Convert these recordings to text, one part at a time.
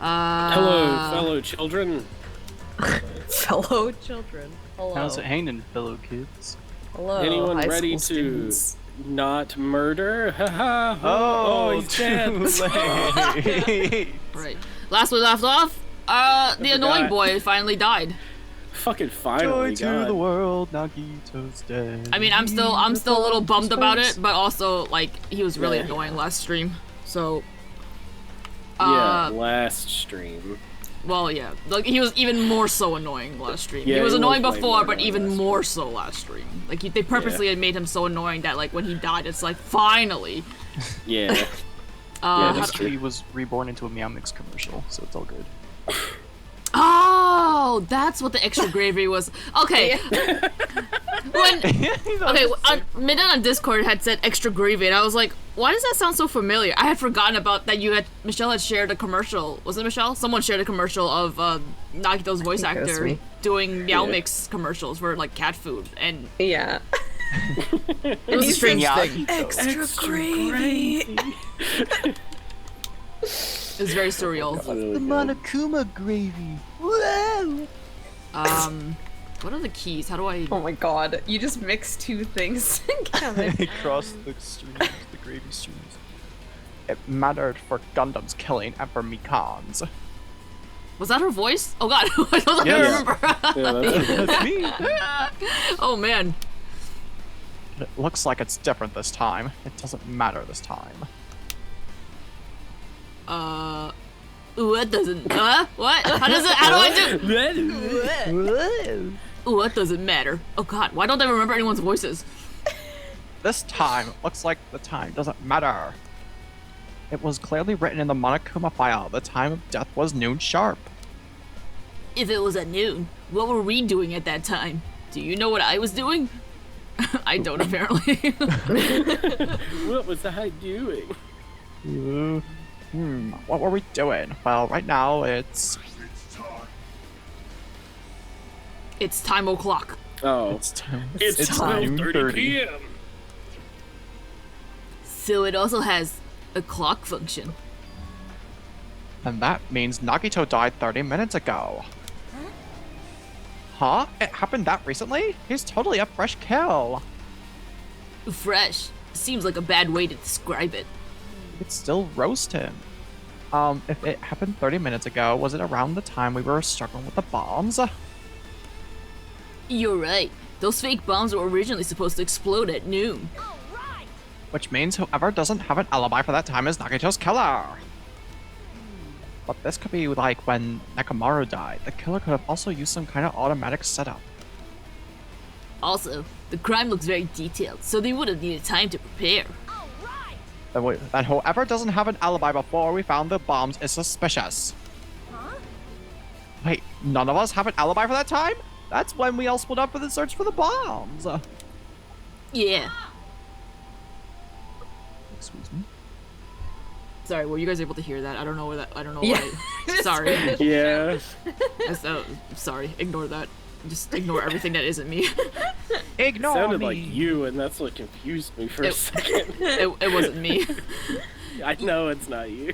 Hello, fellow children. Fellow children. Hello. How's it hanging, fellow kids? Hello. Anyone high ready school to students. not murder? Haha. Oh, he's dead. Right. Last we left off, the annoying boy finally died. Fucking finally, Joy to the world, Nagito's dead. I mean, I'm still a little bummed about it, but also like he was really annoying last stream. So. Yeah, last stream. Well, yeah, like he was even more so annoying last stream. Yeah, he was he annoying was before, way but even more so last stream. Like they purposely had made him so annoying that like when he died, it's like finally. Yeah. He was reborn into a Meow Mix commercial, so it's all good. Oh, that's what the extra gravy was. Okay. Midnight on Discord had said extra gravy, and I was like, why does that sound so familiar? I had forgotten about that. Michelle had shared a commercial. Was it Michelle? Someone shared a commercial of Nagito's voice actor doing Meow Mix commercials for like cat food, and yeah. It was a strange thing. Extra gravy. It was very surreal. The Monokuma gravy. Whoa! What are the keys? How do I? Oh my god, you just mixed two things together. They crossed the streams, the gravy streams. It mattered for Gundam's killing and for Mikan's. Was that her voice? Oh god, I don't remember. That's me. Oh man. It looks like it's different this time. It doesn't matter this time. What doesn't? What? How do I do? What doesn't matter? Oh god, why don't I remember anyone's voices? This time, it looks like the time doesn't matter. It was clearly written in the Monokuma file. The time of death was noon sharp. If it was at noon, what were we doing at that time? Do you know what I was doing? I don't, apparently. What was I doing? What were we doing? Well, right now it's time o'clock. Oh. It's time. It's 12:30 p.m. So it also has a clock function. And that means Nagito died 30 minutes ago. Huh? It happened that recently? He's totally a fresh kill. Fresh. Seems like a bad way to describe it. We could still roast him. If it happened 30 minutes ago, was it around the time we were struggling with the bombs? You're right. Those fake bombs were originally supposed to explode at noon. Which means whoever doesn't have an alibi for that time is Nagito's killer. But this could be like when Nekomaru died. The killer could have also used some kind of automatic setup. Also, the crime looks very detailed, so they would have needed time to prepare. Then whoever doesn't have an alibi before we found the bombs is suspicious. Huh? Wait, none of us have an alibi for that time? That's when we all split up for the search for the bombs. Yeah. Excuse me? Sorry, were you guys able to hear that? I don't know where that. I don't know Yeah. why. Sorry. Yeah. Sorry. Ignore that. Just ignore everything that isn't me. Ignore Sounded me. like you, and that's what confused me for a second. It wasn't me. I know it's not you.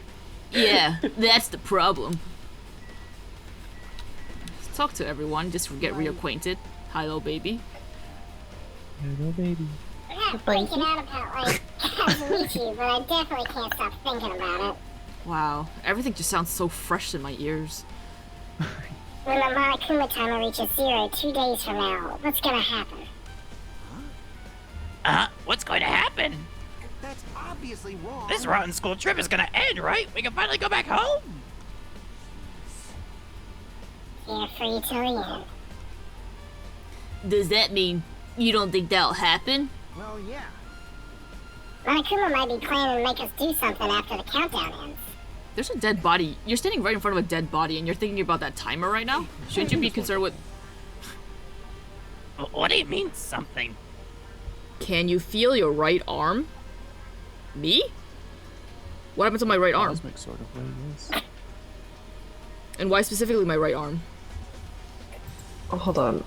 Yeah, that's the problem. Let's talk to everyone just to get reacquainted. Hi, little baby. Hello, baby. I'm not freaking out about, like, Kazuichi, but I definitely can't stop thinking about it. Wow, everything just sounds so fresh in my ears. When the Monokuma timer reaches 0 2 days from now, what's gonna happen? What's going to happen? That's obviously wrong. This rotten school trip is gonna end, right? We can finally go back home. You're free till the end. Does that mean you don't think that'll happen? Well, yeah. Monokuma might be planning to make us do something after the countdown ends. There's a dead body. You're standing right in front of a dead body and you're thinking about that timer right now? Shouldn't you be concerned with... What do you mean, something? Can you feel your right arm? Me? What happened to my right arm? Cosmic sort of way, yes. And why specifically my right arm? Oh, hold on.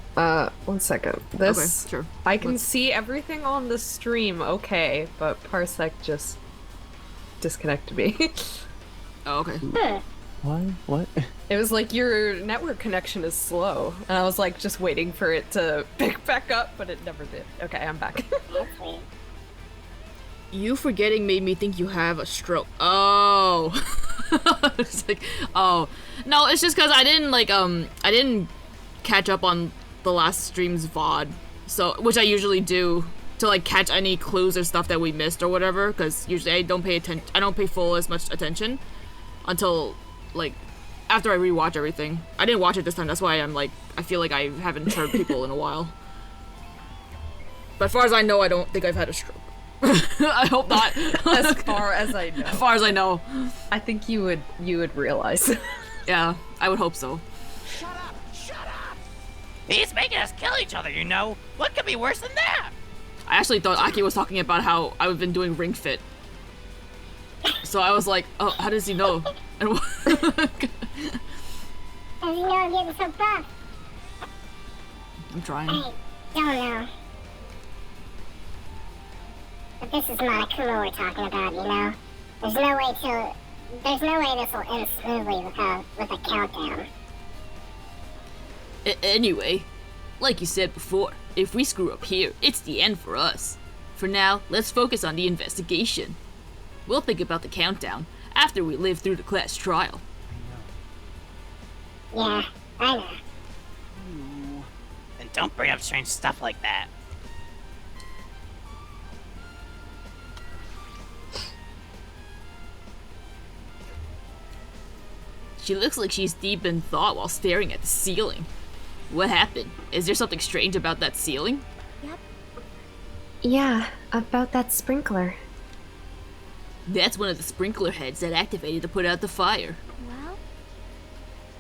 1 second. This. Okay, sure. I can see everything on the stream, okay, but Parsec just disconnected me. Oh, okay. What? It was like your network connection is slow, and I was like just waiting for it to pick back up, but it never did. Okay, I'm back. That's weird. You forgetting made me think you have a stroke. Oh. It's like, oh. No, it's just because I didn't catch up on the last stream's VOD. So, which I usually do to like catch any clues or stuff that we missed or whatever, because usually I don't pay full as much attention until like after I rewatch everything. I didn't watch it this time, that's why I'm like, I feel like I haven't heard people in a while. But as far as I know, I don't think I've had a stroke. I hope not. As far as I know. As far as I know. I think you would realize. Yeah, I would hope so. Shut up! Shut up! He's making us kill each other, you know? What could be worse than that? I actually thought Aki was talking about how I've been doing Ring Fit. So I was like, oh, how does he know? And How do you know I'm getting so buff? I'm trying. I don't know. But this is Monokuma we're talking about, you know? There's no way this will end smoothly with a countdown. Anyway, like you said before, if we screw up here, it's the end for us. For now, let's focus on the investigation. We'll think about the countdown after we live through the class trial. Yeah, I know. And don't bring up strange stuff like that. She looks like she's deep in thought while staring at the ceiling. What happened? Is there something strange about that ceiling? Yeah, about that sprinkler. That's one of the sprinkler heads that activated to put out the fire.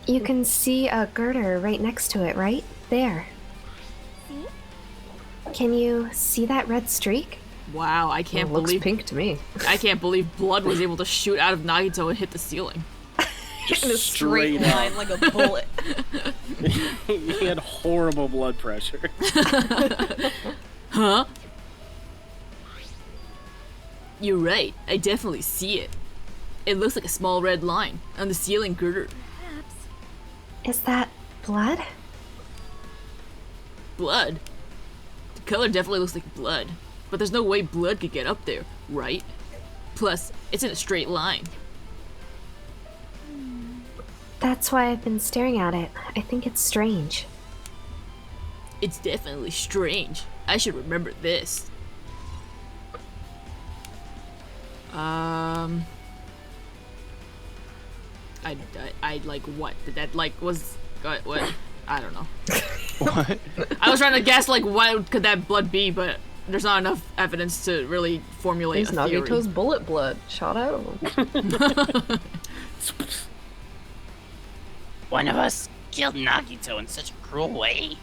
You can see a girder right next to it, right? There. Can you see that red streak? Wow, I can't Looks believe pink to me. I can't believe blood was able to shoot out of Nagito and hit the ceiling. Just In a straight line up. like a bullet. He had horrible blood pressure. Huh? You're right, I definitely see it. It looks like a small red line on the ceiling girder. Is that blood? Blood? The color definitely looks like blood, but there's no way blood could get up there, right? Plus, it's in a straight line. That's why I've been staring at it. I think it's strange. It's definitely strange. I should remember this. I like what? Did that like was what? I don't know. What? I was trying to guess like what could that blood be, but there's not enough evidence to really formulate It's a theory. Nagito's bullet blood shot out of him. One of us killed Nagito in such a cruel way.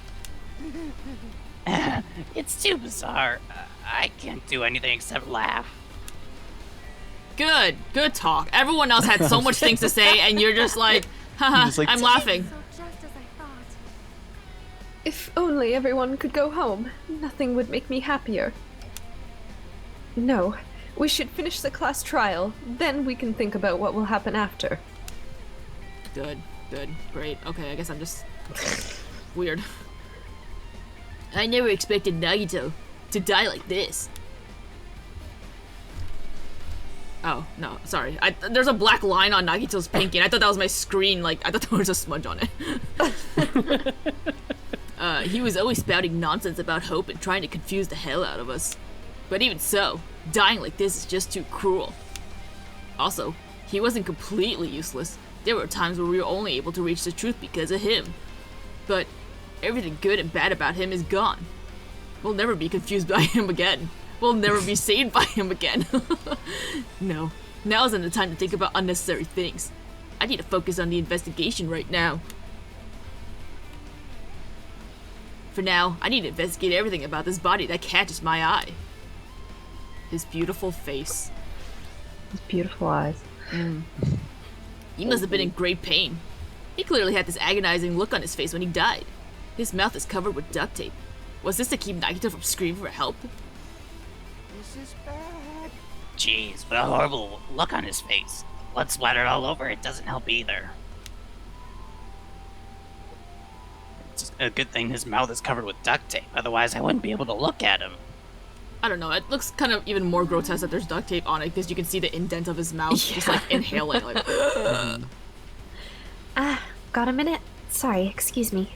It's too bizarre. I can't do anything except laugh. Good talk. Everyone else had so much things to say, and you're just like, haha, Just like- I'm laughing. If only everyone could go home, nothing would make me happier. No, we should finish the class trial, then we can think about what will happen after. Good, great. Okay, I guess I'm just weird. I never expected Nagito to die like this. Oh, no, sorry. There's a black line on Nagito's pinky, and I thought that was my screen, like, I thought there was a smudge on it. He was always spouting nonsense about hope and trying to confuse the hell out of us. But even so, dying like this is just too cruel. Also, he wasn't completely useless. There were times where we were only able to reach the truth because of him. But everything good and bad about him is gone. We'll never be confused by him again. We'll never be saved by him again. No, now isn't the time to think about unnecessary things. I need to focus on the investigation right now. For now, I need to investigate everything about this body that catches my eye. His beautiful face. His beautiful eyes. He must have been in great pain. He clearly had this agonizing look on his face when he died. His mouth is covered with duct tape. Was this to keep Nagito from screaming for help? This is bad. Jeez, what a horrible look on his face. Blood splattered all over it doesn't help either. It's a good thing his mouth is covered with duct tape, otherwise I wouldn't be able to look at him. I don't know, it looks kind of even more grotesque that there's duct tape on it because you can see the indent of his mouth just like inhaling like Got a minute? Sorry, excuse me.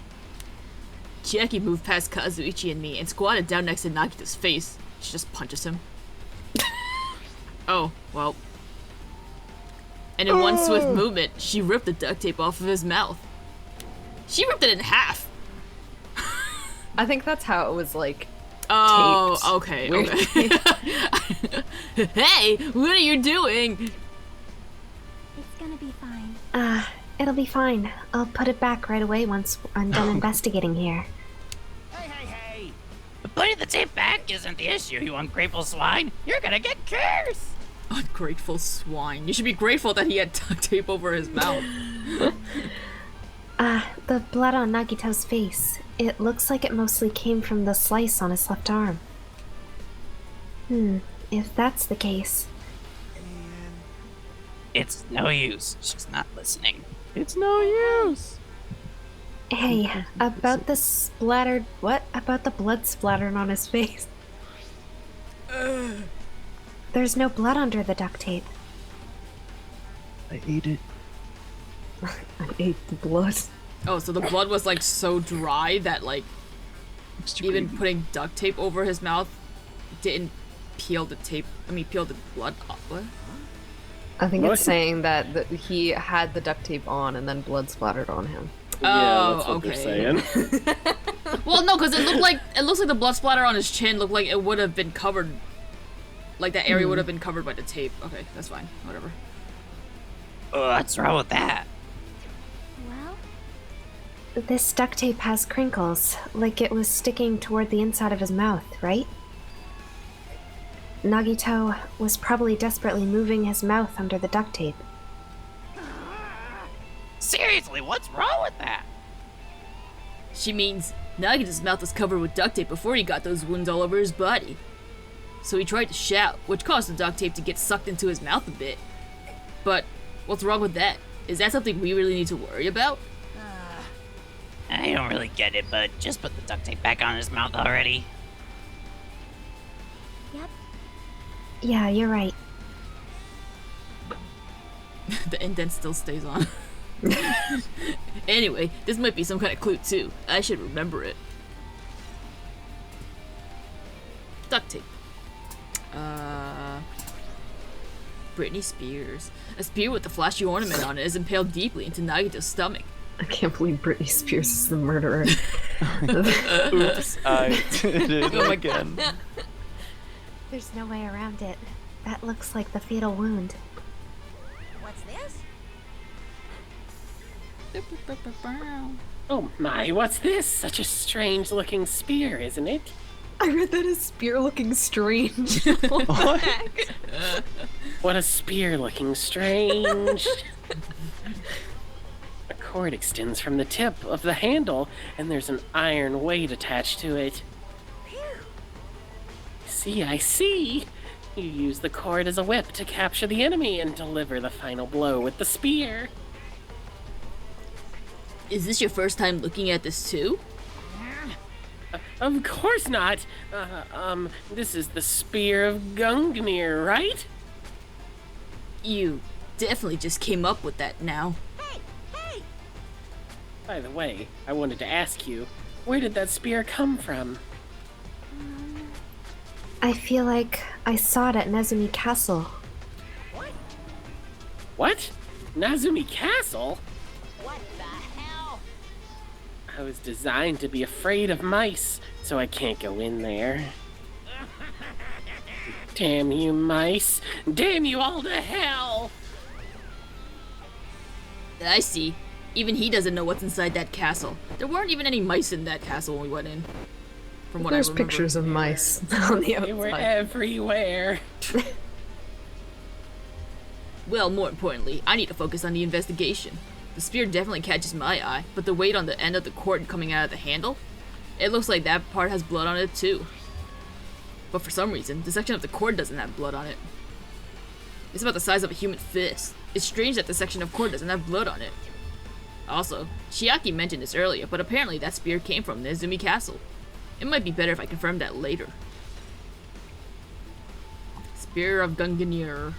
Jackie moved past Kazuichi and me and squatted down next to Nagito's face. She just punches him. Oh, well. And in one swift movement, she ripped the duct tape off of his mouth. She ripped it in half. I think that's how it was like. Oh, taped. okay, okay. Hey, what are you doing? It's gonna be fine. It'll be fine. I'll put it back right away once I'm done investigating here. Hey, hey, hey! The putting the tape back isn't the issue, you ungrateful swine! You're gonna get cursed! Ungrateful swine. You should be grateful that he had duct tape over his mouth. The blood on Nagito's face. It looks like it mostly came from the slice on his left arm. If that's the case. It's no use. She's not listening. It's no use. Hey, about the splattered... What? About the blood splattered on his face? There's no blood under the duct tape. I ate it. I ate the blood. Oh, so the blood was like so dry that like Extra even gravy. putting duct tape over his mouth didn't peel the tape. I mean, peel the blood off. What? I think What? it's saying that he had the duct tape on and then blood splattered on him. Yeah, that's Oh, what they're okay. saying. Well, no, because it looks like the blood splatter on his chin looked like it would have been covered, like that area would have been covered by the tape. Okay, that's fine. Whatever. What's wrong with that? Well, This duct tape has crinkles, like it was sticking toward the inside of his mouth, right? Nagito was probably desperately moving his mouth under the duct tape. Seriously, what's wrong with that? She means Nagito's mouth was covered with duct tape before he got those wounds all over his body. So he tried to shout, which caused the duct tape to get sucked into his mouth a bit. But what's wrong with that? Is that something we really need to worry about? I don't really get it, but just put the duct tape back on his mouth already. yep. Yeah, you're right. The indent still stays on. Anyway, this might be some kind of clue too. I should remember it. Duct tape. Britney Spears. A spear with a flashy ornament on it is impaled deeply into Nagito's stomach. I can't believe Britney Spears is the murderer. Oops, I did it again. There's no way around it. That looks like the fatal wound. What's this? Oh my, what's this? Such a strange looking spear, isn't it? I read that as spear looking strange. What a spear looking strange. A cord extends from the tip of the handle, and there's an iron weight attached to it. I see. You use the cord as a whip to capture the enemy and deliver the final blow with the spear. Is this your first time looking at this too? Of course not. This is the spear of Gungnir, right? You definitely just came up with that now. By the way, I wanted to ask you, where did that spear come from? I feel like I saw it at Nezumi Castle. What? Nazumi Castle? What the hell? I was designed to be afraid of mice, so I can't go in there. Damn you mice! Damn you all to hell! I see. Even he doesn't know what's inside that castle. There weren't even any mice in that castle when we went in. From what There's I remember. pictures of mice on the They were outside. everywhere. Well, more importantly, I need to focus on the investigation. The spear definitely catches my eye, but the weight on the end of the cord coming out of the handle? It looks like that part has blood on it too. But for some reason, the section of the cord doesn't have blood on it. It's about the size of a human fist. It's strange that the section of cord doesn't have blood on it. Also, Chiaki mentioned this earlier, but apparently that spear came from the Izumi Castle. It might be better if I confirm that later. Spear of Gungnir.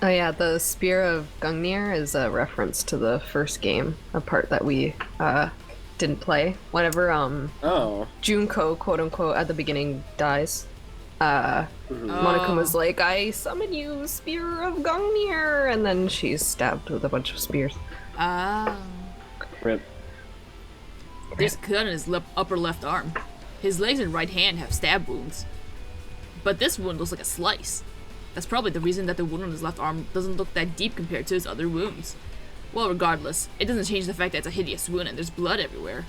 Oh yeah, the Spear of Gungnir is a reference to the first game, a part that we didn't play. Whenever Junko, quote unquote, at the beginning dies, Monokuma's like, "I summon you, Spear of Gungnir," and then she's stabbed with a bunch of spears. Rip. There's a cut on his upper left arm. His legs and right hand have stab wounds. But this wound looks like a slice. That's probably the reason that the wound on his left arm doesn't look that deep compared to his other wounds. Well, regardless, it doesn't change the fact that it's a hideous wound and there's blood everywhere.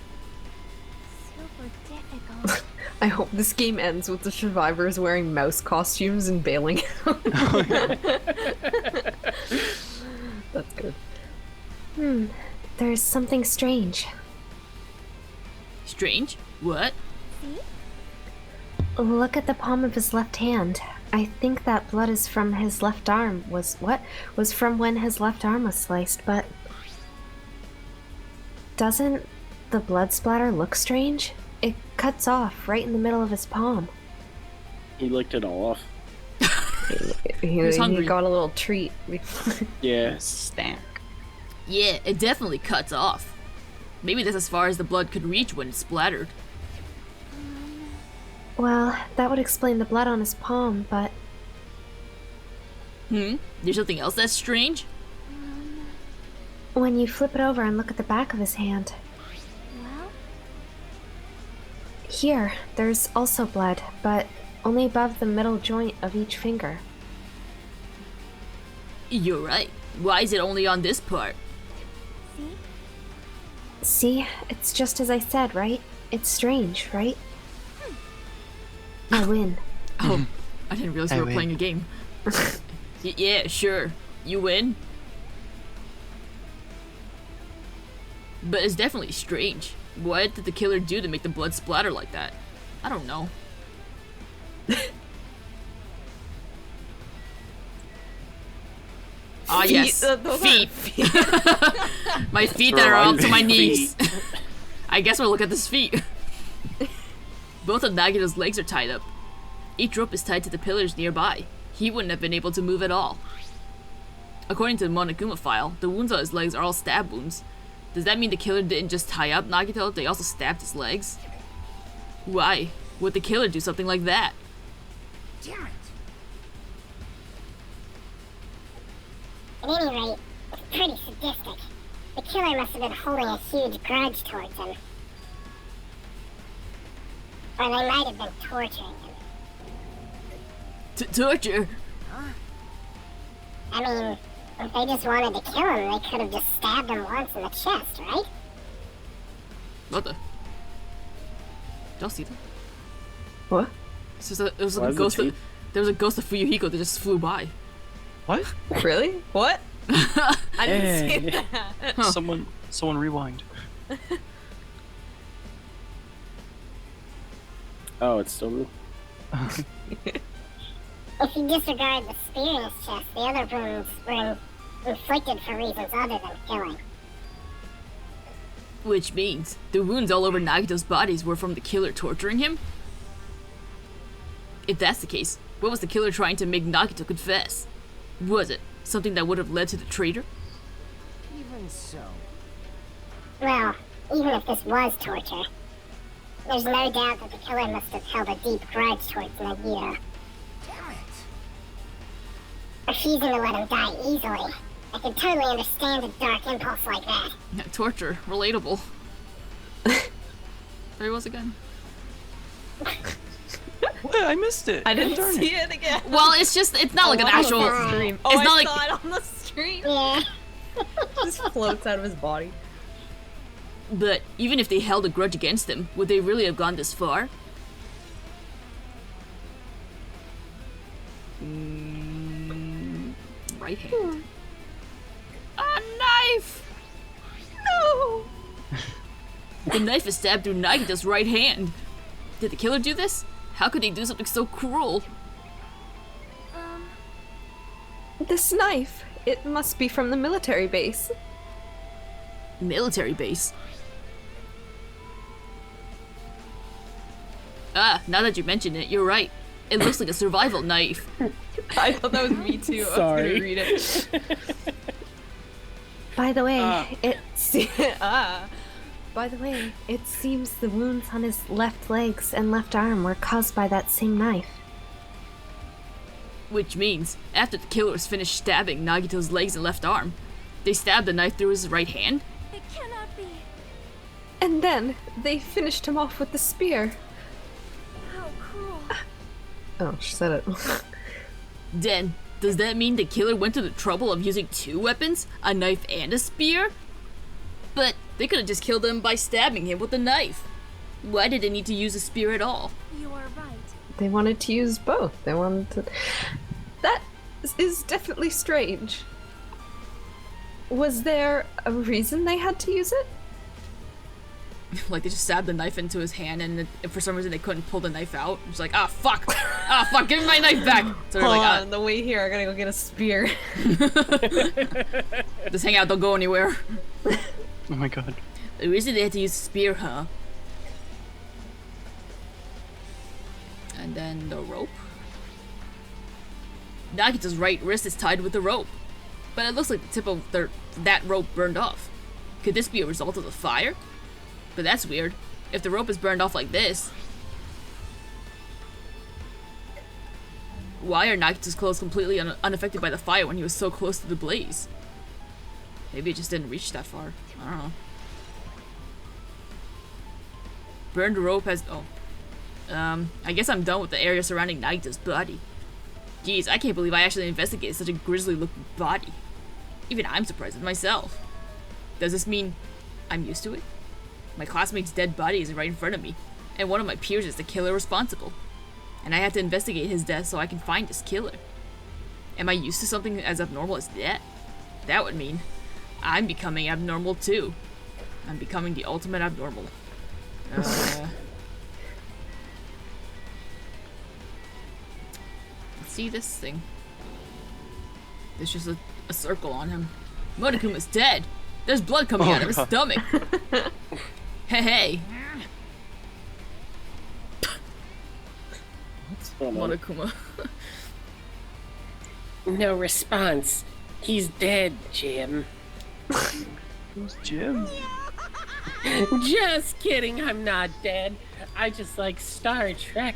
Super difficult. I hope this game ends with the survivors wearing mouse costumes and bailing out. That's good. There's something strange. Strange? What? Look at the palm of his left hand. I think that blood is from his left arm. Was from when his left arm was sliced, but doesn't the blood splatter look strange? It cuts off right in the middle of his palm. He licked it all off. He was hungry. got a little treat. Yeah. Stank. Yeah, it definitely cuts off. Maybe that's as far as the blood could reach when it splattered. Well, that would explain the blood on his palm, but There's something else that's strange? when you flip it over and look at the back of his hand, Well, here, there's also blood, but only above the middle joint of each finger. You're right. Why is it only on this part? See, it's just as I said, right? It's strange, right? I win. Oh, I didn't realize we I were win. playing a game. Yeah, sure. You win. But it's definitely strange. What did the killer do to make the blood splatter like that? I don't know. Ah, yes. Those Feet. My feet that are Right. up to my Feet. knees. I guess we'll look at his feet. Both of Nagito's legs are tied up. Each rope is tied to the pillars nearby. He wouldn't have been able to move at all. According to the Monokuma file, the wounds on his legs are all stab wounds. Does that mean the killer didn't just tie up Nagito, they also stabbed his legs? Why would the killer do something like that? Damn it! At any rate, it's pretty sadistic. The killer must have been holding a huge grudge towards him. Or they might have been torturing him. Torture? I mean, if they just wanted to kill him, they could have just stabbed him once in the chest, right? What the? Did y'all see that? What? It was Why like a is ghost it of, there was a ghost of Fuyuhiko that just flew by. What? Really? What? I didn't see Hey. that. Someone rewind. Oh, it's still me. If you disregard the spear in his chest, the other wounds were inflicted for reasons other than killing. Which means the wounds all over Nagito's bodies were from the killer torturing him? If that's the case, what was the killer trying to make Nagito confess? Was it something that would have led to the traitor? Even so. Well, even if this was torture, there's no doubt that the killer must have held a deep grudge towards Nagito. Damn it! Refusing to let him die easily. I can totally understand a dark impulse like that. Torture, relatable. There he was again. What? I missed it. I didn't Darn see it again. Well, it's not like an actual. Stream. Oh, It's I not like saw it on the stream. Yeah. Just floats out of his body. But even if they held a grudge against him, would they really have gone this far? Right hand. A knife! No! The knife is stabbed through Nagito's right hand. Did the killer do this? How could they do something so cruel? This knife, It must be from the military base. Military base. Ah, now that you mention it, you're right. It looks like a survival knife. I thought that was me too. I was Sorry. gonna read it. By the way, By the way, it seems the wounds on his left legs and left arm were caused by that same knife. Which means, after the killers finished stabbing Nagito's legs and left arm, they stabbed the knife through his right hand? It cannot be. and then they finished him off with the spear. How cruel. Oh, she said it. Then, does that mean the killer went to the trouble of using two weapons? A knife and a spear? But they could have just killed him by stabbing him with a knife. Why did they need to use a spear at all? You are right. They wanted to use both. They wanted to... That is definitely strange. Was there a reason they had to use it? Like, they just stabbed the knife into his hand, and for some reason they couldn't pull the knife out. It's like, ah, fuck! Ah, fuck, give me my knife back! So they're Hold like, on the way here, I gotta go get a spear. just hang out, don't go anywhere. Oh my god. The reason they had to use a spear, huh? And then the rope. Nagita's right wrist is tied with the rope, but it looks like the tip of that rope burned off. Could this be a result of the fire? But that's weird. If the rope is burned off like this, why are Nagita's clothes completely unaffected by the fire when he was so close to the blaze? Maybe it just didn't reach that far. I don't know. Burned rope has... Oh. I guess I'm done with the area surrounding Nagita's body. Geez, I can't believe I actually investigated such a grisly-looking body. Even I'm surprised with myself. Does this mean I'm used to it? My classmate's dead body is right in front of me, and one of my peers is the killer responsible. And I have to investigate his death so I can find this killer. Am I used to something as abnormal as that? That would mean I'm becoming abnormal too. I'm becoming the ultimate abnormal. Let's see this thing. There's just a circle on him. Monokuma's dead. There's blood coming out of his stomach. Hey. Monokuma. No response. He's dead, Jim. Who's Jim? Just kidding, I'm not dead. I just like Star Trek.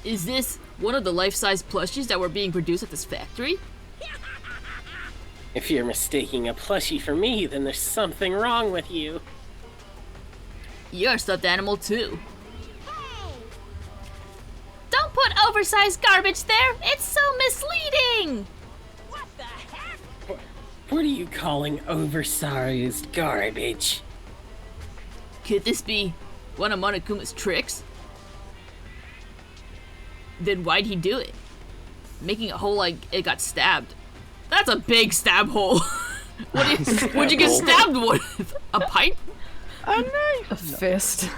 Is this one of the life-size plushies that were being produced at this factory? If you're mistaking a plushie for me, then there's something wrong with you. You're a stuffed animal too. Don't put oversized garbage there! It's so misleading! What are you calling oversized garbage? Could this be one of Monokuma's tricks? Then why'd he do it? Making a hole like it got stabbed. That's a big stab hole. What'd you get stabbed with? A pipe? A knife! A fist.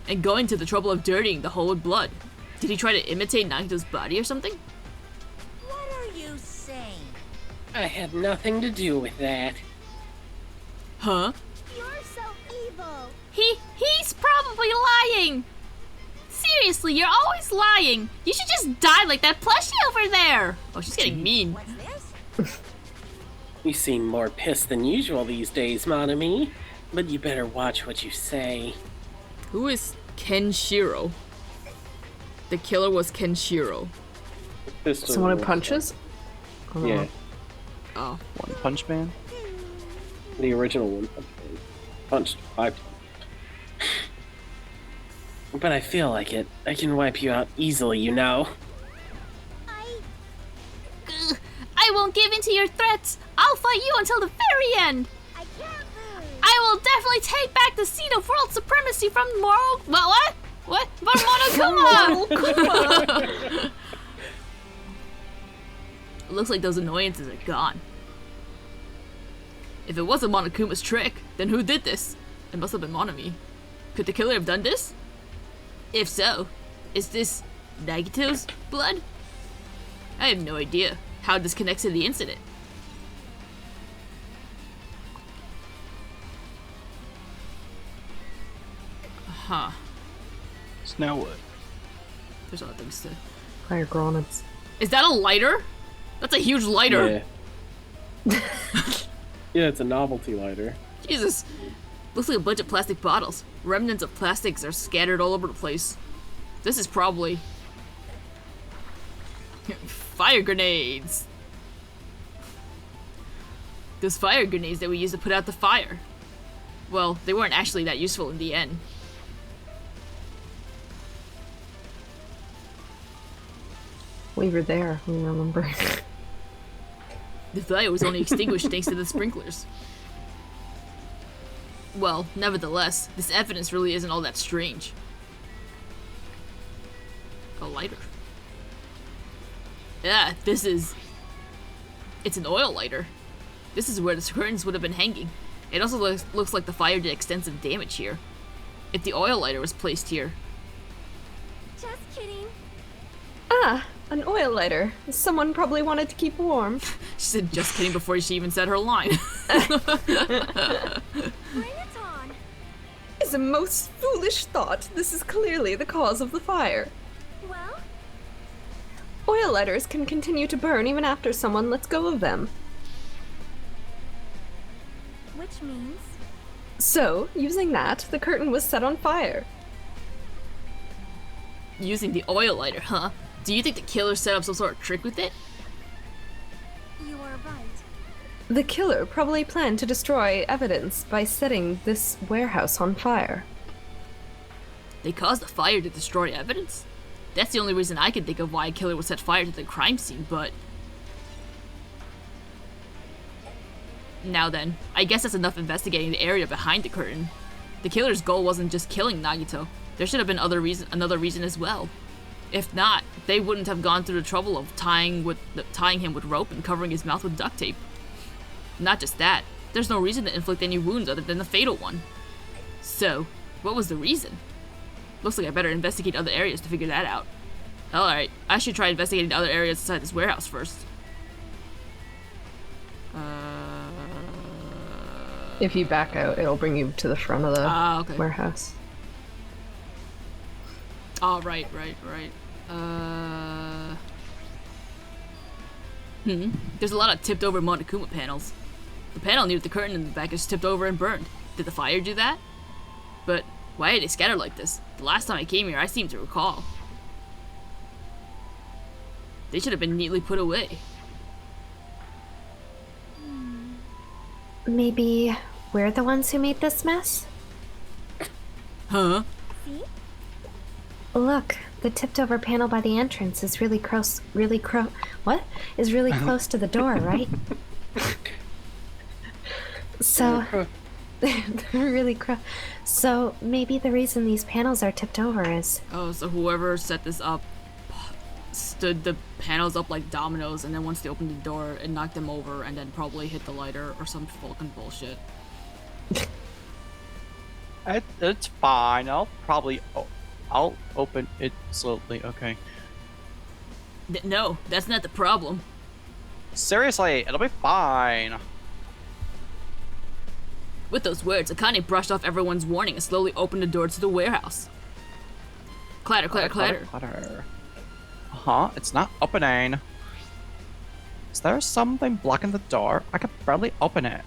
And going to the trouble of dirtying the hole with blood. Did he try to imitate Nagito's body or something? What are you saying? I had nothing to do with that. Huh? You're so evil. He's probably lying! Seriously, you're always lying! You should just die like that plushie over there! Oh, she's getting mean. What's this? You seem more pissed than usual these days, Monami. But you better watch what you say. Who is Kenshiro? The killer was Kenshiro. Someone who punches? Oh. Yeah, Oh. One Punch Man? the original one. Punched 5 times. But I feel like it. I can wipe you out easily, you know. I won't give in to your threats! I'll fight you until the very end! I can't lose. I will definitely take back the seat of world supremacy from What? From Monokuma! It looks like those annoyances are gone. If it wasn't Monokuma's trick, then who did this? It must have been Monami. Could the killer have done this? If so, is this Nagito's blood? I have no idea how this connects to the incident. Huh. So now what? There's other things to... Fire grenades. Is that a lighter? That's a huge lighter. Yeah. Yeah, it's a novelty lighter. Jesus. Looks like a bunch of plastic bottles. Remnants of plastics are scattered all over the place. This is probably... fire grenades. Those fire grenades that we used to put out the fire. Well, they weren't actually that useful in the end. We were there, we remember. The fire was only extinguished thanks to the sprinklers. Well, nevertheless, this evidence really isn't all that strange. A lighter. Yeah, it's an oil lighter. This is where the curtains would have been hanging. It also looks like the fire did extensive damage here. If the oil lighter was placed here. Just kidding. Ah, an oil lighter. Someone probably wanted to keep warm. She said just kidding before she even said her line. Bring it on. It's a most foolish thought. This is clearly the cause of the fire. Well, Oil lighters can continue to burn even after someone lets go of them. which means So, using that, the curtain was set on fire. Using the oil lighter, huh? Do you think the killer set up some sort of trick with it? you are right. The killer probably planned to destroy evidence by setting this warehouse on fire. They caused the fire to destroy evidence? That's the only reason I can think of why a killer would set fire to the crime scene, but... Now then, I guess that's enough investigating the area behind the curtain. The killer's goal wasn't just killing Nagito. There should have been another reason as well. If not, they wouldn't have gone through the trouble of tying him with rope and covering his mouth with duct tape. Not just that, there's no reason to inflict any wounds other than the fatal one. So, what was the reason? Looks like I better investigate other areas to figure that out. Alright, I should try investigating other areas inside this warehouse first. If you back out, it'll bring you to the front of the Okay. warehouse. Oh, right. There's a lot of tipped over Monokuma panels. The panel near the curtain in the back is tipped over and burned. Did the fire do that? But why are they scattered like this? The last time I came here, I seem to recall. They should have been neatly put away. Maybe we're the ones who made this mess? Huh? See? Look, the tipped over panel by the entrance is really close to the door, right? So, so maybe the reason these panels are tipped over is... Oh, so whoever set this up stood the panels up like dominoes, and then once they opened the door, it knocked them over, and then probably hit the lighter or some fucking bullshit. It's fine. I'll open it slowly. Okay. No, that's not the problem. Seriously, it'll be fine. With those words, Akane brushed off everyone's warning and slowly opened the door to the warehouse. Clatter, clatter, clatter. Clatter. Uh-huh, it's not opening. Is there something blocking the door? I can barely open it.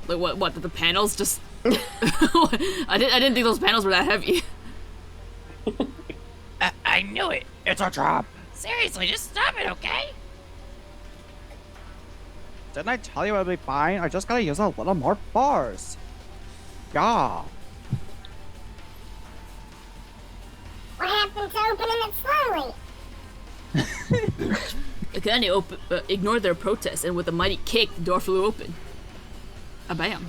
Like what, did the panels just... I didn't think those panels were that heavy. I knew it. It's a trap. Seriously, just stop it, okay? Didn't I tell you it'll be fine? I just gotta use a little more force. Yeah. What happened to opening it slowly? Akane ignored their protest, and with a mighty kick, the door flew open. Bam.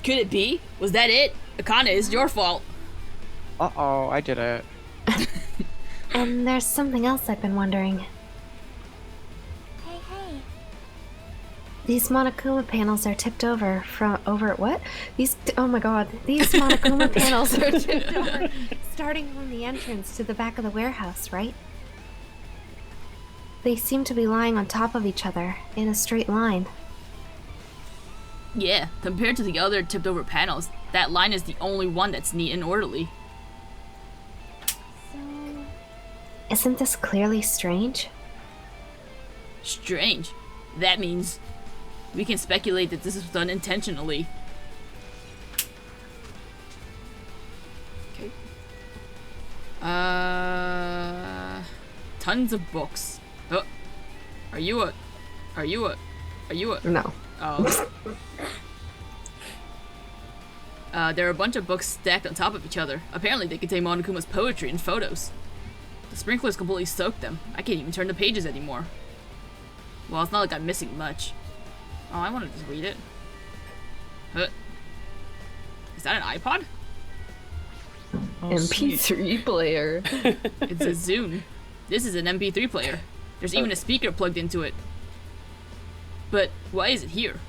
Could it be? Was that it? Akane, it's your fault. Uh-oh, I did it. And there's something else I've been wondering. Hey, hey. These Monokuma panels are tipped over from what? Oh my god. These Monokuma panels are tipped over starting from the entrance to the back of the warehouse, right? They seem to be lying on top of each other in a straight line. Yeah, compared to the other tipped over panels, that line is the only one that's neat and orderly. So, isn't this clearly strange? Strange. That means we can speculate that this is done intentionally. Okay. Tons of books. Oh. Are you a... No. Oh. There are a bunch of books stacked on top of each other. Apparently they contain Monokuma's poetry and photos. The sprinklers completely soaked them. I can't even turn the pages anymore. Well, it's not like I'm missing much. Oh, I want to just read it. Huh. Is that an iPod? MP3 player. It's a Zune. This is an MP3 player. There's even a speaker plugged into it. But why is it here?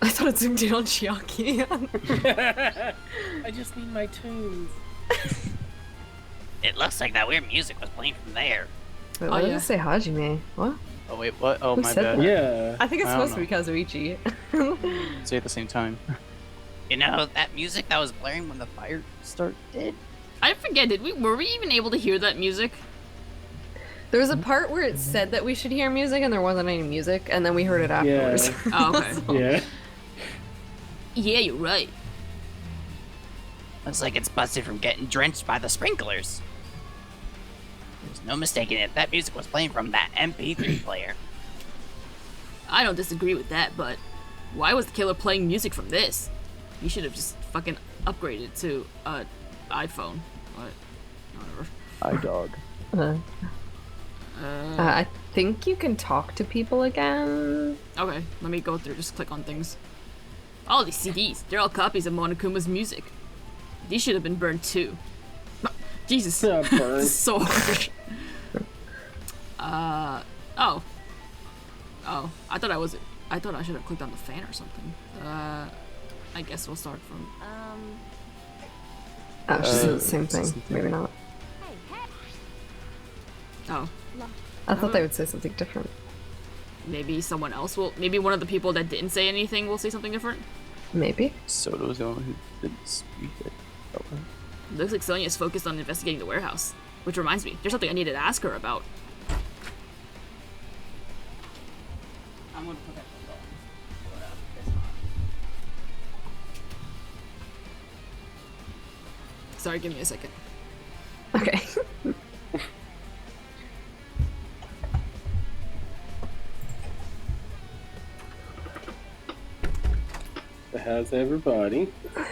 I thought it zoomed in on Chiaki. I just need my tunes. It looks like that weird music was playing from there. Wait, why does it say Hajime? What? Oh wait, what? Oh Who my said bad. that? Yeah. I think it's I don't supposed to be Kazuichi. Say at the same time. You know, that music that was blaring when the fire started? I forget, were we even able to hear that music? There was a part where it said that we should hear music and there wasn't any music, and then we heard it afterwards. Oh, okay. Yeah. Yeah, you're right. Looks like it's busted from getting drenched by the sprinklers. There's no mistaking it. That music was playing from that MP3 player. I don't disagree with that, but why was the killer playing music from this? You should have just fucking upgraded to a iPhone. What? Whatever. iDog. I think you can talk to people again. Okay, let me go through, just click on things. All these CDs, they're all copies of Monokuma's music. These should have been burned too. Jesus. Burned. So harsh. Oh. Oh, I thought I should have clicked on the fan or something. I guess we'll start from... Oh, she said the same thing. Maybe not. Oh. I thought they would say something different. Maybe someone else will... Maybe one of the people that didn't say anything will say something different? Maybe. Soto was the one who didn't speak it. Looks like Sonia's focused on investigating the warehouse. Which reminds me, there's something I needed to ask her about. I'm gonna put that Sorry, give me a second. Okay. How's everybody? I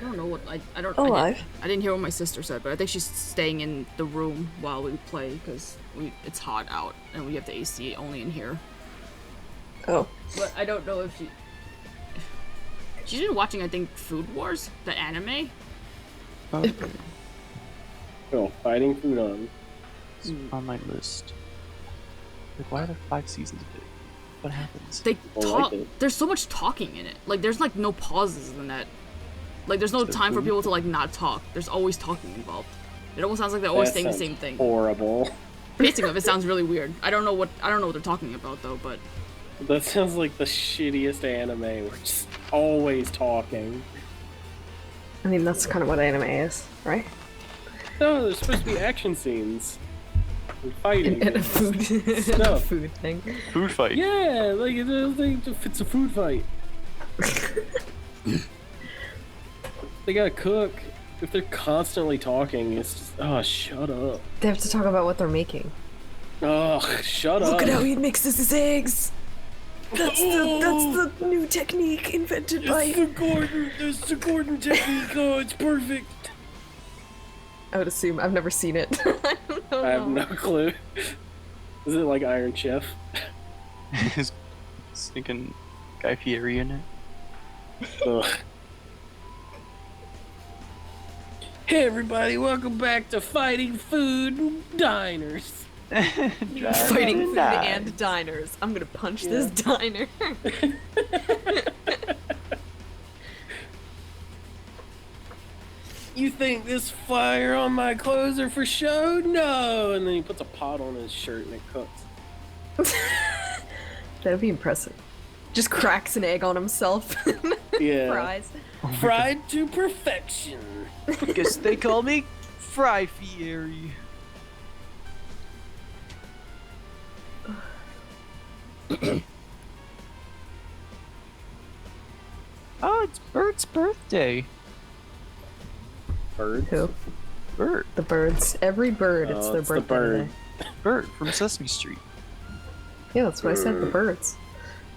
don't know what I don't. Alive. I didn't hear what my sister said, but I think she's staying in the room while we play because it's hot out and we have the AC only in here. Oh. But I don't know if she's been watching. I think Food Wars, the anime. Oh, fighting food on. It's on my list. Like, why are there 5 seasons of it? What happens? They People talk. like it. There's so much talking in it. Like there's like no pauses in that. Like there's no time for people to like not talk. There's always talking involved. It almost sounds like they're always That saying the sounds same thing. Horrible. Pacing of it sounds really weird. I don't know what they're talking about though, but That sounds like the shittiest anime. We're just always talking. I mean, that's kind of what anime is, right? No, there's supposed to be action scenes. And fighting. And a food, Stuff. food thing. Food fight. Yeah, like it's a food fight. They gotta cook. If they're constantly talking, it's just, oh, shut up. They have to talk about what they're making. Oh, shut up. Look at how he mixes his eggs. That's the new technique invented by. It's the Gordon technique. Oh, it's perfect. I would assume. I've never seen it. I don't know. I have no clue. Is it like Iron Chef? Is stinking Guy Fieri in it? Ugh. Hey everybody, welcome back to Fighting Food Diners. Fighting food and diners. I'm gonna punch this diner. You think this fire on my clothes are for show? No! And then he puts a pot on his shirt and it cooks. That'd be impressive. Just cracks an egg on himself. Yeah. Fries. Fried to perfection. Guess they call me Fry Fieri. Oh, it's Bert's birthday. Birds? Who? Bert. The birds. Every bird, it's Oh, their it's the birthday bird. today. Bert from Sesame Street. Yeah, that's what I said, the birds.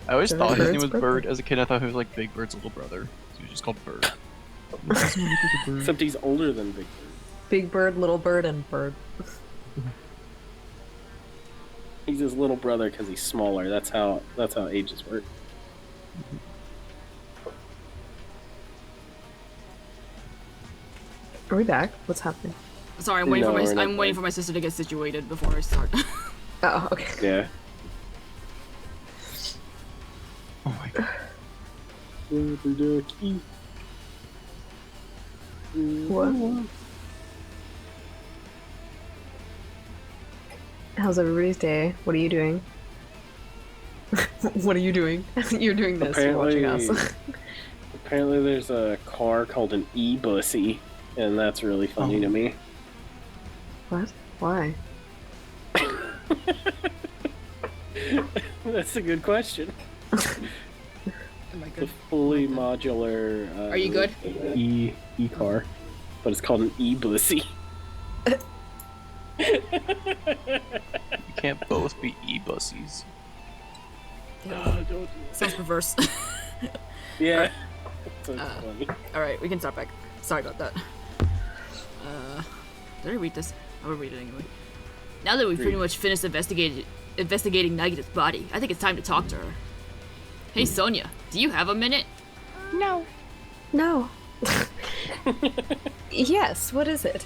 I always So thought his Bert's name was birthday. Bird. As a kid, I thought he was like Big Bird's little brother. So he was just called Bird. Except he's older than Big Bird. Big bird, little bird, and bird. He's his little brother because he's smaller. That's how ages work. Are we back? What's happening? Sorry, I'm waiting No, we're for not I'm waiting back. for my sister to get situated before I start. Oh, okay. Yeah. Oh my god. Rubber ducky. What? How's everybody's day? What are you doing? What are you doing? You're doing this. You're watching us. Apparently there's a car called an e-bussy, and that's really funny to me. What? Why? That's a good question. Am I It's a good? fully modular Are you good? e-car, but it's called an e-bussy. You can't both be e-bussies. Sounds perverse. Yeah. So it's funny. Alright, we can start back. Sorry about that. Did I read this? I will read it anyway. Now that we've pretty much finished investigating Nagita's body, I think it's time to talk to her. Hey Sonia, do you have a minute? No. No. Yes, what is it?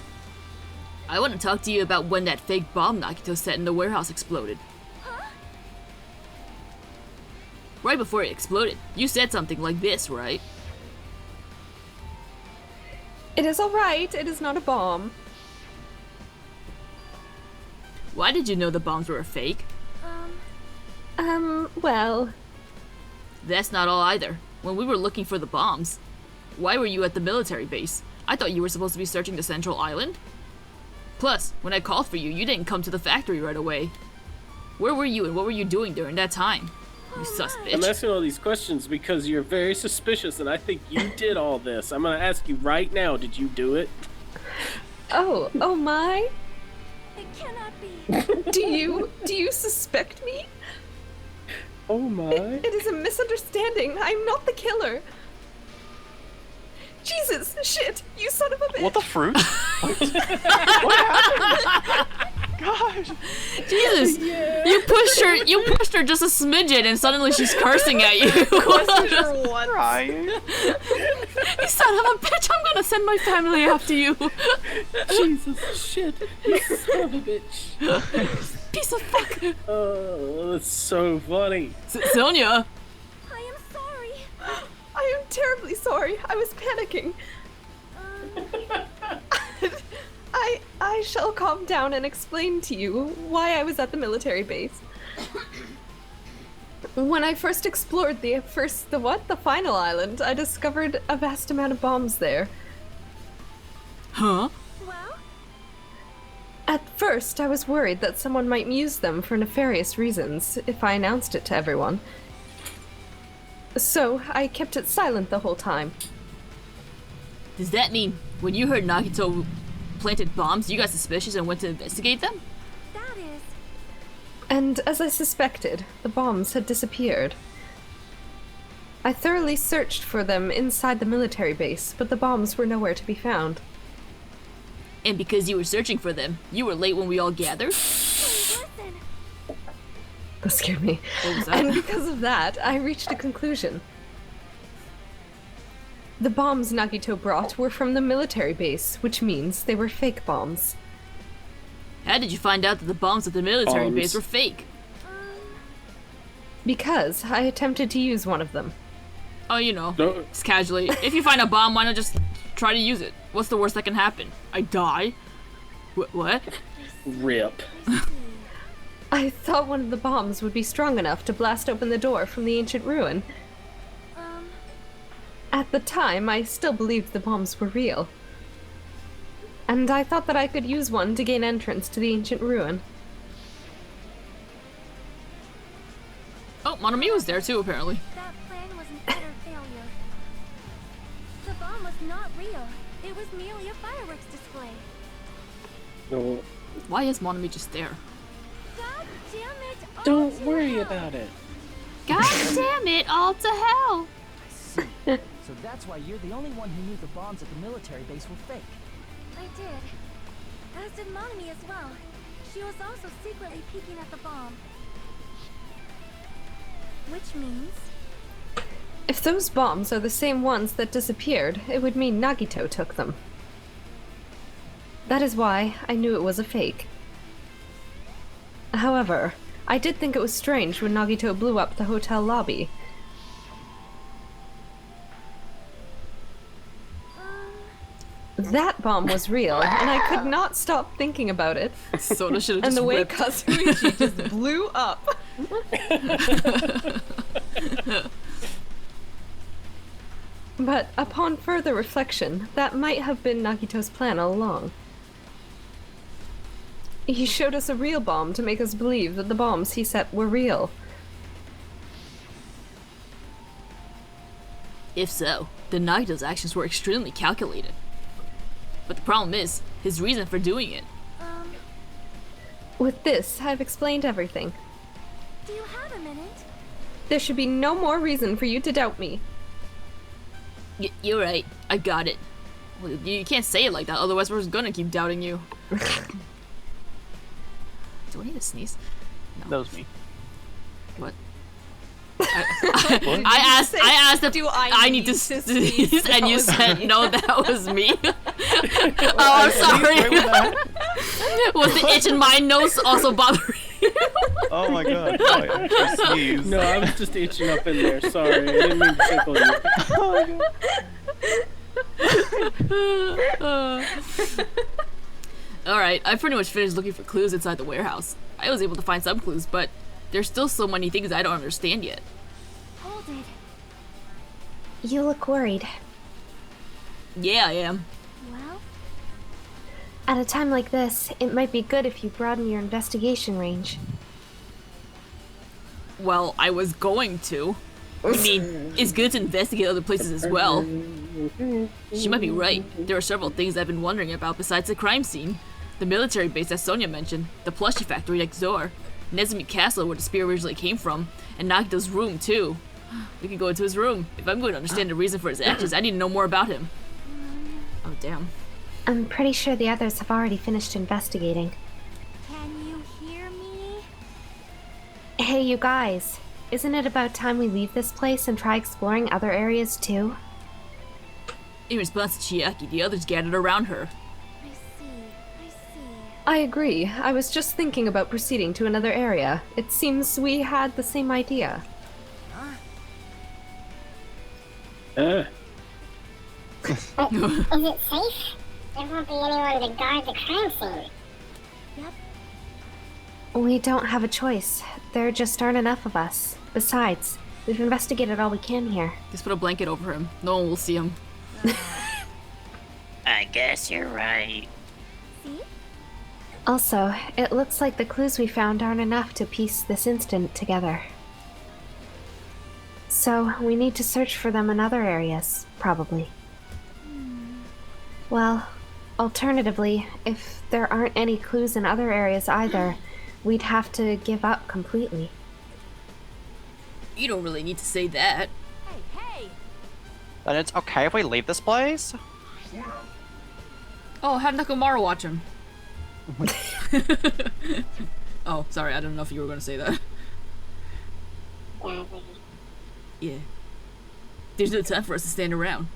I want to talk to you about when that fake bomb Nagito set in the warehouse exploded. Right before it exploded, you said something like this, right? It is alright, it is not a bomb. Why did you know the bombs were a fake? Well, That's not all either. When we were looking for the bombs, why were you at the military base? I thought you were supposed to be searching the central island. Plus, when I called for you, you didn't come to the factory right away. Where were you and what were you doing during that time? You sus I'm bitch. asking all these questions because you're very suspicious, and I think you did all this. I'm gonna ask you right now, did you do it? oh my. It cannot be. Do you suspect me? Oh my. It is a misunderstanding. I'm not the killer. Jesus, shit, you son of a bitch. What the fruit? What happened? God. Jesus! You pushed her just a smidgen and suddenly she's cursing at you. Crying. You son of a bitch, I'm gonna send my family after you. Jesus, shit. You son of a bitch. Piece of fuck. Oh, that's so funny. Sonia! I am sorry. I am terribly sorry. I was panicking. I shall calm down and explain to you why I was at the military base. When I first explored the final island, I discovered a vast amount of bombs there. Huh? Well, At first, I was worried that someone might use them for nefarious reasons if I announced it to everyone. So, I kept it silent the whole time. Does that mean when you heard Nagito planted bombs, you got suspicious and went to investigate them? that is. And as I suspected, the bombs had disappeared. I thoroughly searched for them inside the military base, but the bombs were nowhere to be found. And because you were searching for them, you were late when we all gathered? Listen. That scared me. What was that? And because of that, I reached a conclusion. The bombs Nagito brought were from the military base, which means they were fake bombs. How did you find out that the bombs at the military Bombs. base were fake? Because I attempted to use one of them. Oh, you know, No. just casually. If you find a bomb, why not just try to use it? What's the worst that can happen? I die? What? Rip. I thought one of the bombs would be strong enough to blast open the door from the ancient ruin. At the time, I still believed the bombs were real. And I thought that I could use one to gain entrance to the ancient ruin. Oh, Monami was there too, apparently. That plan was an utter failure. The bomb was not real. It was merely a fireworks display. No, Why is Monami just there? God damn it! all don't to worry hell. about it. God damn it, all to hell! See. So that's why you're the only one who knew the bombs at the military base were fake. I did. As did Monami as well. She was also secretly peeking at the bomb. Which means... If those bombs are the same ones that disappeared, it would mean Nagito took them. That is why I knew it was a fake. However, I did think it was strange when Nagito blew up the hotel lobby. That bomb was real, and I could not stop thinking about it. Soda should have And just the way ripped. Kazuichi just blew up. But upon further reflection, that might have been Nagito's plan all along. He showed us a real bomb to make us believe that the bombs he set were real. If so, then Nagito's actions were extremely calculated. But the problem is, his reason for doing it. With this, I've explained everything. Do you have a minute? There should be no more reason for you to doubt me. You're right, I got it. Well, you can't say it like that, otherwise we're gonna keep doubting you. Do I need to sneeze? That was me. What? I asked if I need to sneeze, and you said no, that was me. Oh, I'm sorry. Was the itch in my nose also bothering you? Oh my god, no, I actually sneezed. No, I was just itching up in there. Sorry, I didn't mean to tickle you. Alright, I pretty much finished looking for clues inside the warehouse. I was able to find some clues, but there's still so many things I don't understand yet. Hold it. You look worried. Yeah, I am. Well, At a time like this, it might be good if you broaden your investigation range. Well, I was going to. I mean, it's good to investigate other places as well. She might be right. There are several things I've been wondering about besides the crime scene. The military base that Sonia mentioned, the plushie factory next door, Nezumi Castle where the spear originally came from, and Nagito's room too. We could go into his room. If I'm going to understand the reason for his actions, I need to know more about him. Oh, damn. I'm pretty sure the others have already finished investigating. can you hear me? Hey, you guys. Isn't it about time we leave this place and try exploring other areas too? In response to Chiaki, the others gathered around her. I see. I agree. I was just thinking about proceeding to another area. It seems we had the same idea. Is it safe? There won't be anyone to guard the crime scene. We don't have a choice. There just aren't enough of us. Besides, we've investigated all we can here. Just put a blanket over him. No one will see him. I guess you're right. See? Also, it looks like the clues we found aren't enough to piece this incident together. So, we need to search for them in other areas, probably. Well, alternatively, if there aren't any clues in other areas either, we'd have to give up completely. You don't really need to say that. Hey, hey! Then it's okay if we leave this place? Oh, have Nakamura watch him. Oh, sorry, I don't know if you were going to say that. Yeah. There's no time for us to stand around.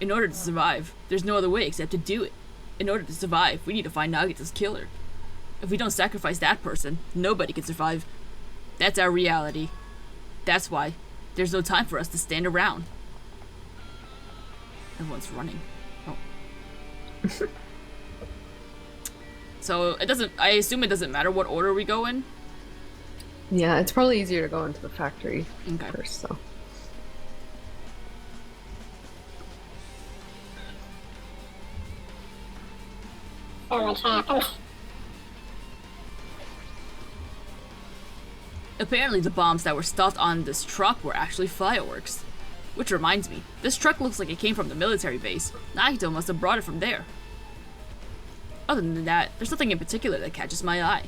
In order to survive, there's no other way except to do it. In order to survive, we need to find Nagito's killer. If we don't sacrifice that person, nobody can survive. That's our reality. That's why there's no time for us to stand around. Everyone's running. Oh. So it doesn't, I assume it doesn't matter what order we go in? Yeah, it's probably easier to go into the factory Okay. first, so. So much happened. Apparently the bombs that were stuffed on this truck were actually fireworks. Which reminds me, this truck looks like it came from the military base. Nagito must have brought it from there. Other than that, there's nothing in particular that catches my eye.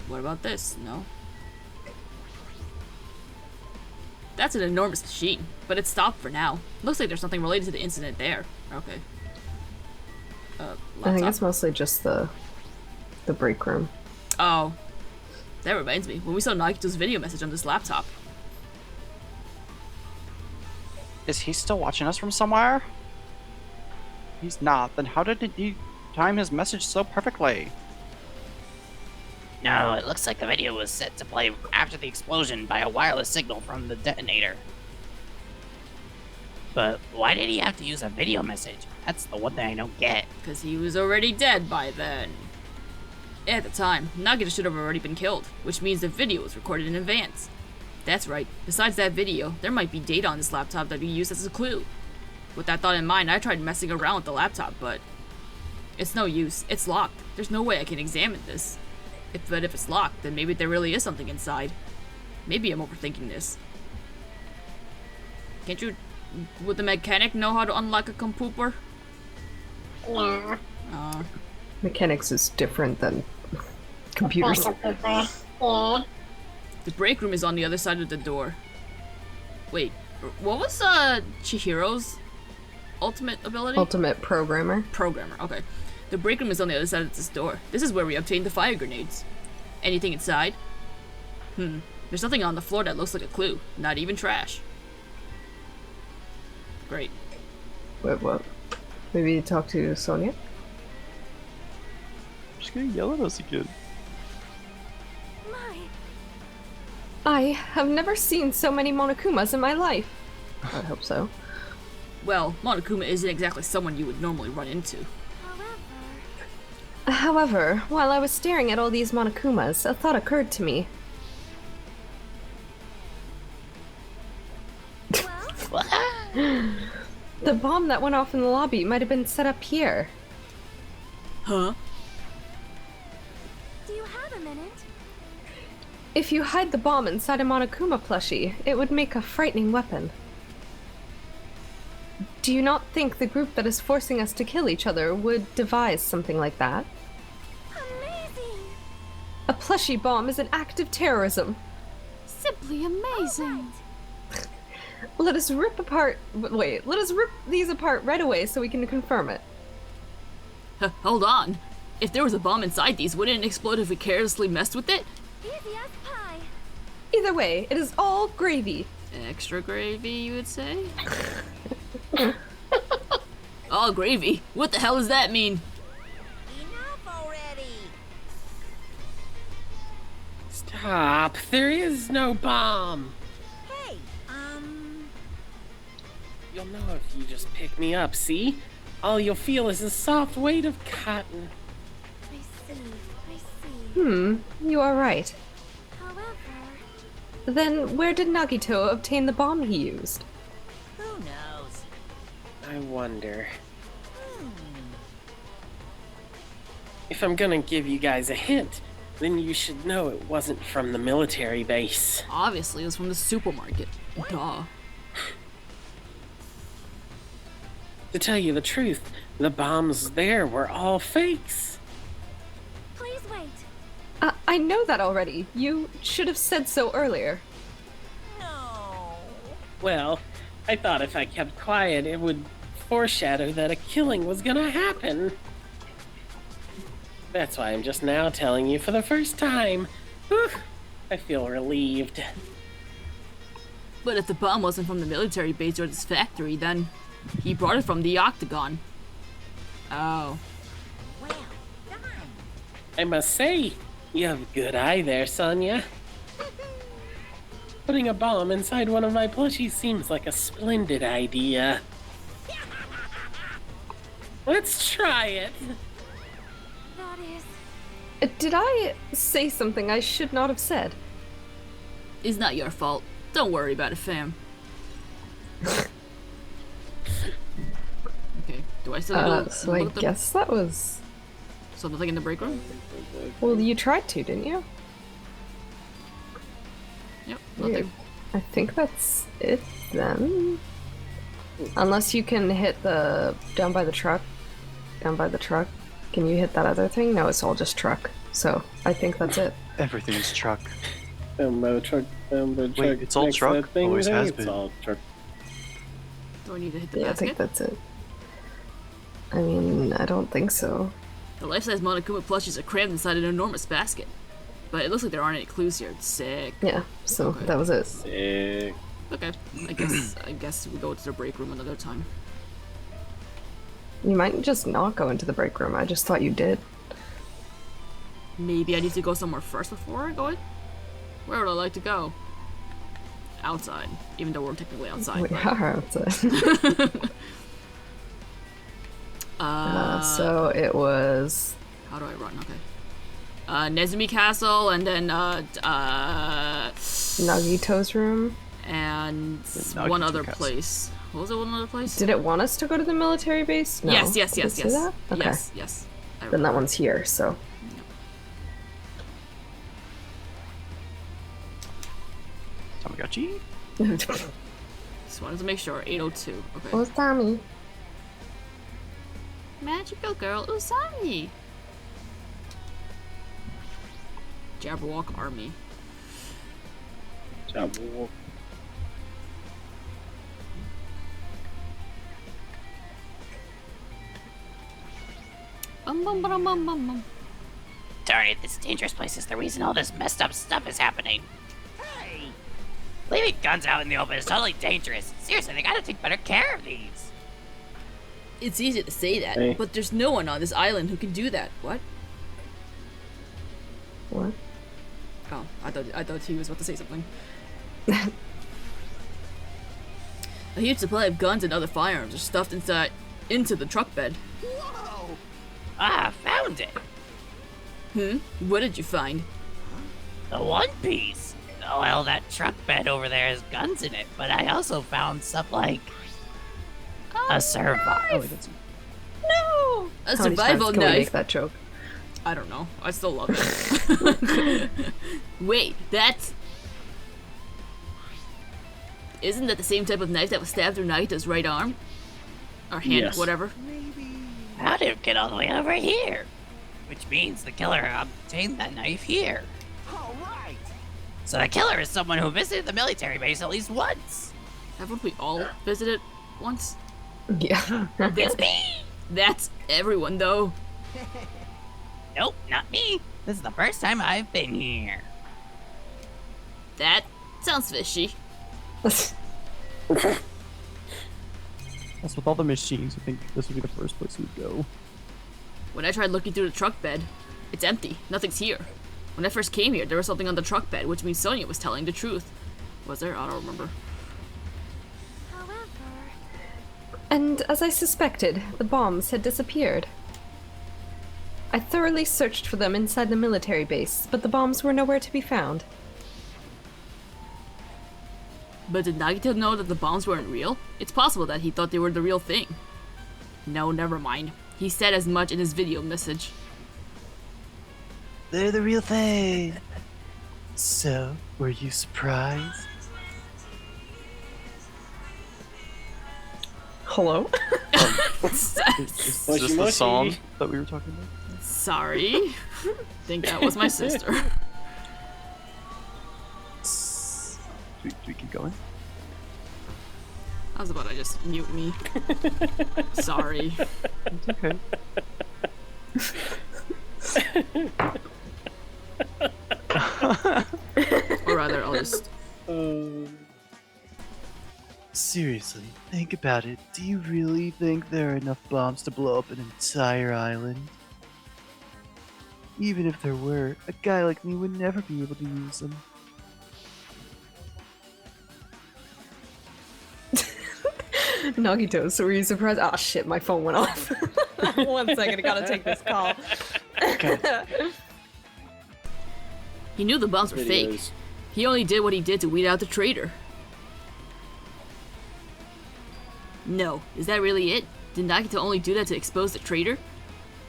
What about this? No? That's an enormous machine, but it's stopped for now. Looks like there's nothing related to the incident there. Okay. I think it's mostly just the break room. Oh. That reminds me, when we saw Nagito's video message on this laptop. Is he still watching us from somewhere? He's not. Then how did he time his message so perfectly? No, it looks like the video was set to play after the explosion by a wireless signal from the detonator. But why did he have to use a video message? That's the one thing I don't get. Because he was already dead by then. At the time, Nagito should have already been killed, which means the video was recorded in advance. That's right, besides that video, there might be data on this laptop that we used as a clue. With that thought in mind, I tried messing around with the laptop, but it's no use. It's locked. There's no way I can examine this. But if it's locked, then maybe there really is something inside. Maybe I'm overthinking this. Can't you... Would the mechanic know how to unlock a computer? No. Mechanics is different than computers. Yeah. The break room is on the other side of the door. Wait, what was Chihiro's ultimate ability? Ultimate programmer. Programmer, okay. The break room is on the other side of this door. This is where we obtained the fire grenades. Anything inside? There's nothing on the floor that looks like a clue. Not even trash. Great. Wait, what? Maybe talk to Sonia? She's gonna yell at us again. My. I have never seen so many Monokumas in my life. I hope so. Well, Monokuma isn't exactly someone you would normally run into. However, while I was staring at all these Monokumas, a thought occurred to me. The bomb that went off in the lobby might have been set up here. Huh? Do you have a minute? If you hide the bomb inside a Monokuma plushie, it would make a frightening weapon. Do you not think the group that is forcing us to kill each other would devise something like that? Amazing! A plushie bomb is an act of terrorism. Simply amazing! Let us rip these apart right away so we can confirm it. Hold on. If there was a bomb inside these, wouldn't it explode if we carelessly messed with it? Easy as pie! Either way, it is all gravy. Extra gravy, you would say? All gravy? What the hell does that mean? Enough already! Stop. There is no bomb. Hey, You'll know if you just pick me up, see? All you'll feel is the soft weight of cotton. I see. You are right. However, Then where did Nagito obtain the bomb he used? who knows? I wonder. If I'm gonna give you guys a hint, then you should know it wasn't from the military base. Obviously, it was from the supermarket. Duh. To tell you the truth, the bombs there were all fakes. please wait. I know that already. You should have said so earlier. No. Well, I thought if I kept quiet, it would foreshadow that a killing was gonna happen. That's why I'm just now telling you for the first time. Whew, I feel relieved. But if the bomb wasn't from the military base or this factory, then he brought it from the Octagon. Oh. Well, I must say, you have a good eye there, Sonia. Putting a bomb inside one of my plushies seems like a splendid idea. Let's try it. That is. Did I say something I should not have said? It's not your fault. Don't worry about it, fam. Okay, do I still go? So I guess that was... So nothing in the break room? Well, you tried to, didn't you? Yep, Weird. nothing. I think that's it then. Unless you can hit the... down by the truck. Down by the truck. Can you hit that other thing? No, it's all just truck. So, I think that's it. Everything's truck. Down by the truck, down by the truck. Wait, it's all next to truck? that thing Always there, has it's been. all truck. Do I need to hit the Yeah, I basket? think that's it. I mean, I don't think so. The life-size Monokuma plushies are crammed inside an enormous basket. But it looks like there aren't any clues here. It's sick. Yeah, so Okay. that was it. Sick. Okay, I guess we go to the break room another time. You might just not go into the break room. I just thought you did. Maybe I need to go somewhere first before I go in? Where would I like to go? Outside. Even though we're technically outside. We but- are outside. So it was... How do I run? Okay. Nezumi Castle, and then, Nagito's room. and Nagito one other Castle. place. What was it, one other place? Did it want us to go to the military base? No. Yes, yes, Did it yes, say yes. that? Okay. Yes. I Then that remember. one's here, so... Tamagotchi? Just wanted to make sure. 802. Okay. Oh, Tommy. Magical girl Usami. Jabberwock Army. Job. Bum. Darn it, this dangerous place is the reason all this messed up stuff is happening. Hey! Leaving guns out in the open is totally dangerous. Seriously, they gotta take better care of these. It's easy to say that, Hey. but there's no one on this island who can do that. What? What? Oh, I thought he was about to say something. A huge supply of guns and other firearms are stuffed into the truck bed. Whoa! Ah, found it! What did you find? The One Piece! Oh, well, that truck bed over there has guns in it, but I also found stuff like... a survival. Oh, wait, that's... A How many times survival can we make knife. that joke? I don't know. I still love it. Wait, that's... Isn't that the same type of knife that was stabbed through Naito's right arm? Or hand, Yes. whatever. How did it get all the way over here? Which means the killer obtained that knife here. All right. So the killer is someone who visited the military base at least once. Haven't we all visited once? Yeah. It's me! That's everyone, though. Nope, not me. This is the first time I've been here. That sounds fishy. That's with all the machines, I think this would be the first place we'd go. When I tried looking through the truck bed, it's empty. Nothing's here. When I first came here, there was something on the truck bed, which means Sonia was telling the truth. Was there? I don't remember. However, And as I suspected, the bombs had disappeared. I thoroughly searched for them inside the military base, but the bombs were nowhere to be found. But did Nagito know that the bombs weren't real? It's possible that he thought they were the real thing. No, never mind. He said as much in his video message. They're the real thing! So, were you surprised? Hello? Is this the Moshi. song that we were talking about? Sorry. Think that was my sister. Do we keep going? I was about to just mute me. Sorry. It's okay. Or rather, I'll just... Seriously, think about it. Do you really think there are enough bombs to blow up an entire island? Even if there were, a guy like me would never be able to use them. Nagito, so were you surprised? Oh shit, my phone went off. 1 second, I gotta take this call. He knew the bombs were fake. He only did what he did to weed out the traitor. No, is that really it? Did Nagito only do that to expose the traitor?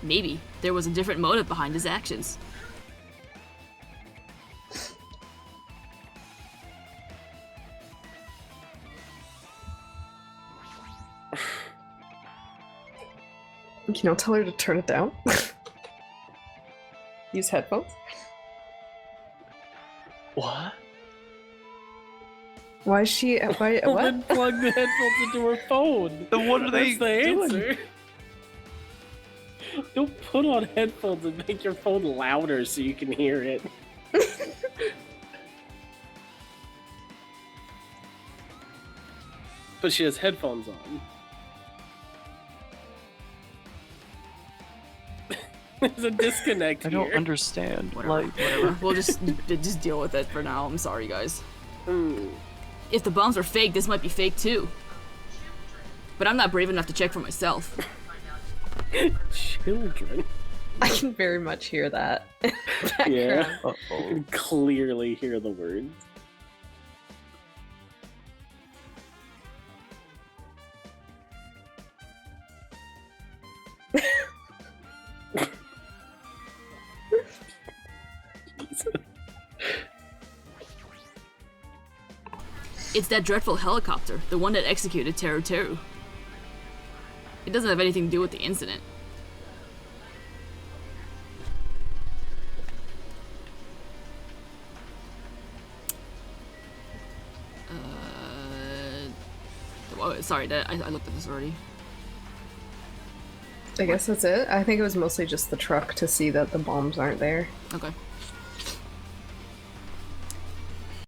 Maybe there was a different motive behind his actions. Tell her to turn it down. Use headphones. What? Why is she? Why? Well, What? then plug the headphones into her phone. Then what are they That's the doing? answer. Don't put on headphones and make your phone louder so you can hear it. But she has headphones on. There's a disconnect I here. don't understand. Whatever. Like, Whatever. We'll just deal with it for now. I'm sorry, guys. Hmm. If the bombs are fake, this might be fake too. But I'm not brave enough to check for myself. Children. I can very much hear that. Yeah. uh-oh. You can clearly hear the words. It's that dreadful helicopter, the one that executed Teru Teru. It doesn't have anything to do with the incident. Sorry, I looked at this already. I guess that's it. I think it was mostly just the truck to see that the bombs aren't there. Okay.